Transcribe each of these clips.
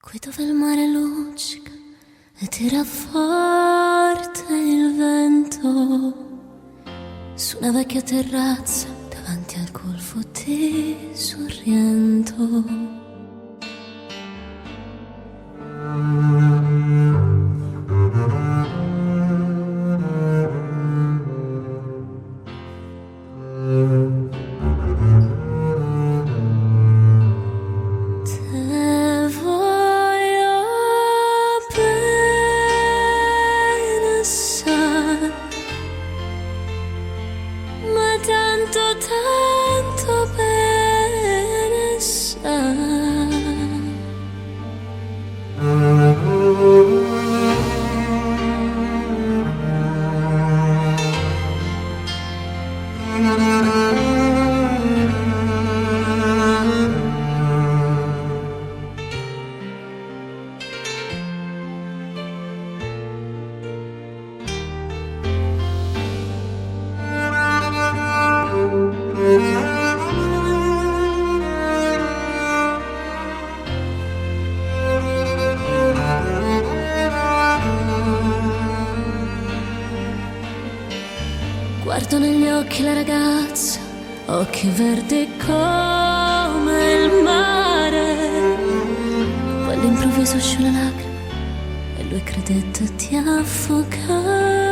Qui dove il mare luccica e tira forte il vento, su una vecchia terrazza davanti al golfo di Sorrento. Tanto bene sai. Guardo negli occhi la ragazza, occhi verdi come il mare. Poi all'improvviso uscì una lacrima e lui credette di affogare.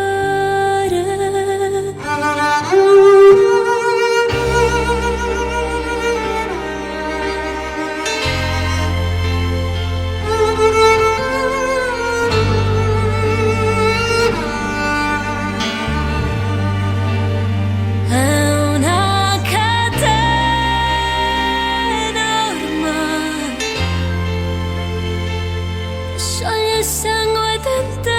Scioglie il sangue dentro